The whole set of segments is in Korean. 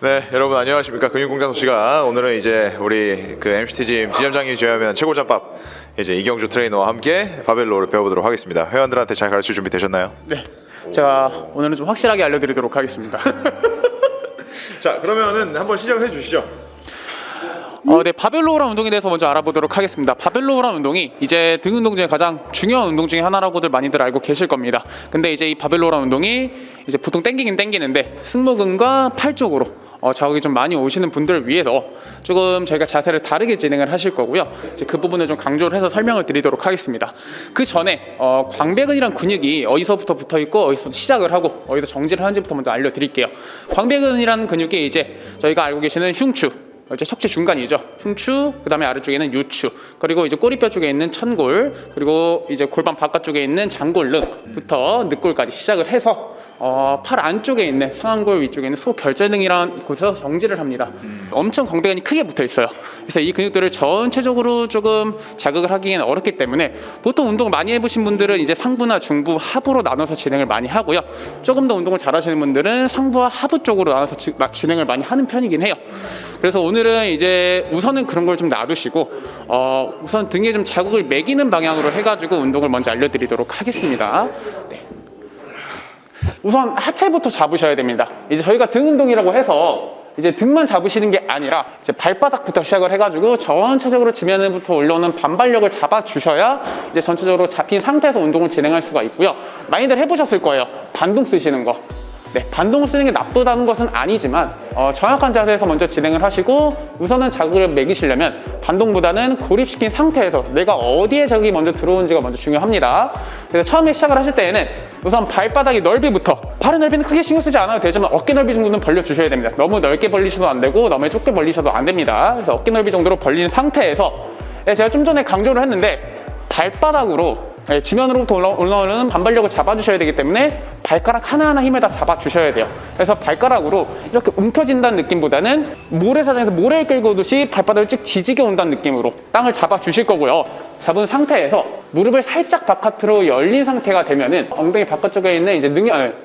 네, 여러분 안녕하십니까. 근육공장 소식아. 오늘은 이제 우리 그 MCT짐 지점장님이 제외하면 최고잡밥 이제 이경주 트레이너와 함께 바벨로를 배워보도록 하겠습니다. 회원들한테 잘 가르칠 준비 되셨나요? 네, 제가 오늘은 좀 확실하게 알려드리도록 하겠습니다. 자, 그러면은 한번 시작을 해주시죠. 네, 바벨로우라는 운동에 대해서 먼저 알아보도록 하겠습니다. 바벨로우라는 운동이 이제 등 운동 중에 가장 중요한 운동 중에 하나라고들 많이들 알고 계실 겁니다. 근데 이제 이 바벨로우라는 운동이 이제 보통 땡기긴 땡기는데 승모근과 팔 쪽으로 자극이 좀 많이 오시는 분들을 위해서 조금 저희가 자세를 다르게 진행을 하실 거고요. 이제 그 부분을 좀 강조를 해서 설명을 드리도록 하겠습니다. 그 전에 광배근이란 근육이 어디서부터 붙어 있고 어디서 시작을 하고 어디서 정지를 하는지부터 먼저 알려드릴게요. 광배근이라는 근육이 이제 저희가 알고 계시는 흉추, 이제 척추 중간이죠. 흉추, 그 다음에 아래쪽에는 유추, 그리고 이제 꼬리뼈 쪽에 있는 천골, 그리고 이제 골반 바깥쪽에 있는 장골릉부터 늑골까지 시작을 해서 팔 안쪽에 있는 상완골 위쪽에 있는 소결제등이라는 곳에서 정지를 합니다. 엄청 광배근이 크게 붙어 있어요. 그래서 이 근육들을 전체적으로 조금 자극을 하기에는 어렵기 때문에 보통 운동을 많이 해보신 분들은 이제 상부나 중부, 하부로 나눠서 진행을 많이 하고요. 조금 더 운동을 잘하시는 분들은 상부와 하부 쪽으로 나눠서 진행을 많이 하는 편이긴 해요. 그래서 오늘은 이제 우선은 그런 걸 좀 놔두시고 우선 등에 좀 자극을 매기는 방향으로 해가지고 운동을 먼저 알려드리도록 하겠습니다. 네. 우선 하체부터 잡으셔야 됩니다. 이제 저희가 등 운동이라고 해서 이제 등만 잡으시는 게 아니라 이제 발바닥부터 시작을 해가지고 전체적으로 지면부터 올라오는 반발력을 잡아주셔야 이제 전체적으로 잡힌 상태에서 운동을 진행할 수가 있고요. 많이들 해보셨을 거예요. 반동 쓰시는 거. 네, 반동을 쓰는 게 나쁘다는 것은 아니지만 정확한 자세에서 먼저 진행을 하시고 우선은 자극을 매기시려면 반동보다는 고립시킨 상태에서 내가 어디에 자극이 먼저 들어오는지가 먼저 중요합니다. 그래서 처음에 시작을 하실 때에는 우선 발바닥의 넓이부터, 발의 넓이는 크게 신경 쓰지 않아도 되지만 어깨 넓이 정도는 벌려주셔야 됩니다. 너무 넓게 벌리셔도 안 되고 너무 좁게 벌리셔도 안 됩니다. 그래서 어깨 넓이 정도로 벌린 상태에서 제가 좀 전에 강조를 했는데 발바닥으로 지면으로부터 올라오는 반발력을 잡아주셔야 되기 때문에 발가락 하나하나 힘을 다 잡아주셔야 돼요. 그래서 발가락으로 이렇게 움켜진다는 느낌보다는 모래사장에서 모래를 끌고 오듯이 발바닥을 쭉 지지게 온다는 느낌으로 땅을 잡아주실 거고요. 잡은 상태에서 무릎을 살짝 바깥으로 열린 상태가 되면은 엉덩이 바깥쪽에 있는 이제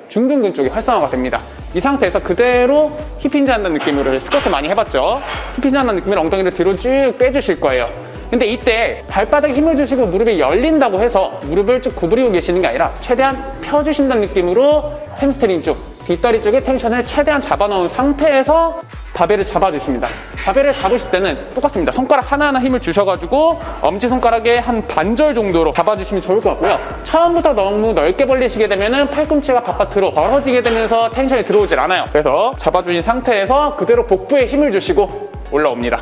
중둔근 쪽이 활성화가 됩니다. 이 상태에서 그대로 힙힌지 한다는 느낌으로 스쿼트 많이 해봤죠? 힙힌지 한다는 느낌으로 엉덩이를 뒤로 쭉 빼주실 거예요. 근데 이때 발바닥에 힘을 주시고 무릎이 열린다고 해서 무릎을 쭉 구부리고 계시는 게 아니라 최대한 펴주신다는 느낌으로 햄스트링 쪽, 뒷다리 쪽에 텐션을 최대한 잡아놓은 상태에서 바벨을 잡아주십니다. 바벨을 잡으실 때는 똑같습니다. 손가락 하나하나 힘을 주셔가지고 엄지손가락의 한 반절 정도로 잡아주시면 좋을 것 같고요. 처음부터 너무 넓게 벌리시게 되면 팔꿈치가 바깥으로 벌어지게 되면서 텐션이 들어오질 않아요. 그래서 잡아주신 상태에서 그대로 복부에 힘을 주시고 올라옵니다.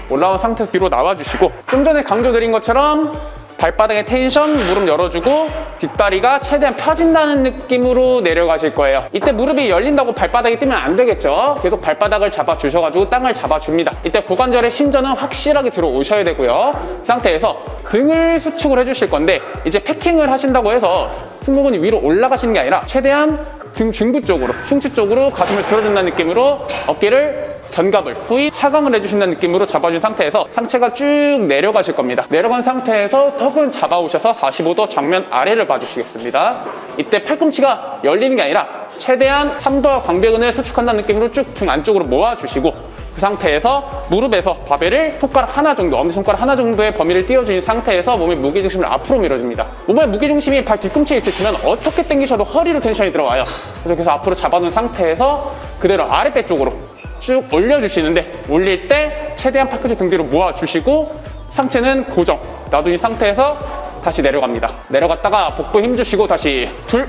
올라온 상태에서 뒤로 나와주시고 좀 전에 강조드린 것처럼 발바닥에 텐션, 무릎 열어주고 뒷다리가 최대한 펴진다는 느낌으로 내려가실 거예요. 이때 무릎이 열린다고 발바닥이 뜨면 안 되겠죠. 계속 발바닥을 잡아주셔가지고 땅을 잡아줍니다. 이때 고관절의 신전은 확실하게 들어오셔야 되고요. 이 상태에서 등을 수축을 해주실 건데 이제 패킹을 하신다고 해서 승모근이 위로 올라가시는 게 아니라 최대한 등 중부 쪽으로, 흉추 쪽으로 가슴을 들어준다는 느낌으로 어깨를 견갑을 후위 하강을 해주신다는 느낌으로 잡아준 상태에서 상체가 쭉 내려가실 겁니다. 내려간 상태에서 턱은 잡아오셔서 45도 정면 아래를 봐주시겠습니다. 이때 팔꿈치가 열리는 게 아니라 최대한 삼도와 광배근을 수축한다는 느낌으로 쭉 등 안쪽으로 모아주시고 그 상태에서 무릎에서 바벨을 손가락 하나 정도, 엄지손가락 하나 정도의 범위를 띄워준 상태에서 몸의 무게중심을 앞으로 밀어줍니다. 몸의 무게중심이 발 뒤꿈치에 있으시면 어떻게 당기셔도 허리로 텐션이 들어와요. 그래서 계속 앞으로 잡아놓은 상태에서 그대로 아랫배 쪽으로 쭉 올려주시는데 올릴 때 최대한 팔꿈치 등 뒤로 모아주시고 상체는 고정, 놔둔 상태에서 다시 내려갑니다. 내려갔다가 복부에 힘주시고 다시 둘,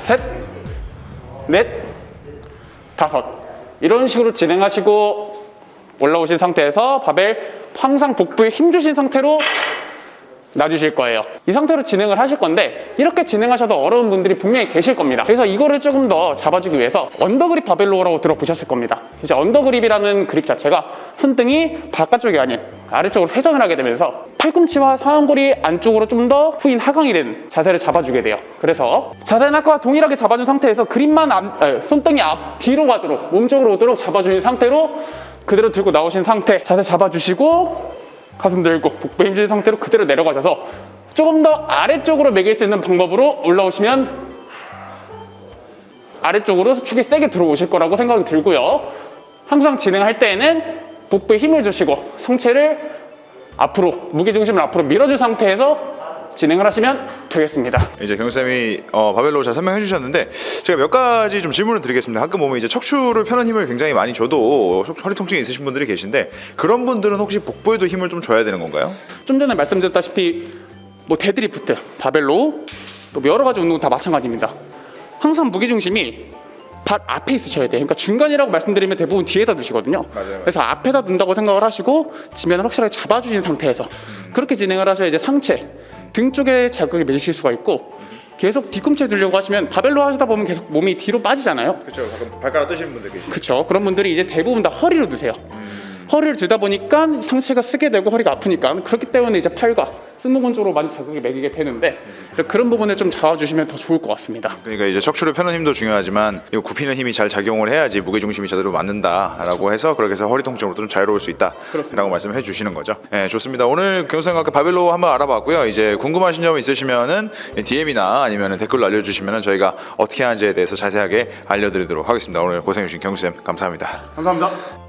셋, 넷, 다섯 이런 식으로 진행하시고 올라오신 상태에서 바벨 항상 복부에 힘주신 상태로 놔주실 거예요. 이 상태로 진행을 하실 건데 이렇게 진행하셔도 어려운 분들이 분명히 계실 겁니다. 그래서 이거를 조금 더 잡아주기 위해서 언더그립 바벨로라고 들어보셨을 겁니다. 이제 언더그립이라는 그립 자체가 손등이 바깥쪽이 아닌 아래쪽으로 회전을 하게 되면서 팔꿈치와 상완골이 안쪽으로 좀 더 후인 하강이 되는 자세를 잡아주게 돼요. 그래서 자세는 아까와 동일하게 잡아준 상태에서 그립만 손등이 뒤로 가도록 몸쪽으로 오도록 잡아주신 상태로 그대로 들고 나오신 상태 자세 잡아주시고 가슴 들고 복부에 힘주신 상태로 그대로 내려가셔서 조금 더 아래쪽으로 매길 수 있는 방법으로 올라오시면 아래쪽으로 축이 세게 들어오실 거라고 생각이 들고요. 항상 진행할 때에는 복부에 힘을 주시고 상체를 앞으로, 무게중심을 앞으로 밀어준 상태에서 진행을 하시면 되겠습니다. 이제 경쌤이 바벨로 잘 설명해 주셨는데 제가 몇 가지 좀 질문을 드리겠습니다. 가끔 보면 이제 척추를 펴는 힘을 굉장히 많이 줘도 허리 통증이 있으신 분들이 계신데 그런 분들은 혹시 복부에도 힘을 좀 줘야 되는 건가요? 좀 전에 말씀드렸다시피 뭐 데드리프트, 바벨로, 또 여러 가지 운동 다 마찬가지입니다. 항상 무게중심이 발 앞에 있으셔야 돼요. 그러니까 중간이라고 말씀드리면 대부분 뒤에다 두시거든요. 맞아요. 그래서 앞에다 둔다고 생각을 하시고 지면을 확실하게 잡아주신 상태에서 그렇게 진행을 하셔야 이제 상체, 등 쪽에 자극을 매실 수가 있고 계속 뒤꿈치에 들려고 하시면 바벨로 하시다 보면 계속 몸이 뒤로 빠지잖아요. 그렇죠. 가끔 발가락 뜨시는 분들 계시죠. 그렇죠. 그런 분들이 이제 대부분 다 허리로 드세요. 허리를 들다 보니까 상체가 쓰게 되고 허리가 아프니까 그렇기 때문에 이제 팔과 승모근 쪽으로 많이 자극이 매기게 되는데 그런 부분을 좀 잡아주시면 더 좋을 것 같습니다. 그러니까 이제 척추를 펴는 힘도 중요하지만 이 굽히는 힘이 잘 작용을 해야지 무게 중심이 제대로 맞는다라고 해서 그렇게 해서 허리 통증으로도 좀 자유로울 수 있다라고 말씀해 주시는 거죠. 네, 좋습니다. 오늘 경선과 바벨로 한번 알아봤고요. 이제 궁금하신 점 있으시면은 DM이나 아니면 댓글로 알려주시면은 저희가 어떻게 하는지에 대해서 자세하게 알려드리도록 하겠습니다. 오늘 고생해 주신 경수쌤 감사합니다. 감사합니다.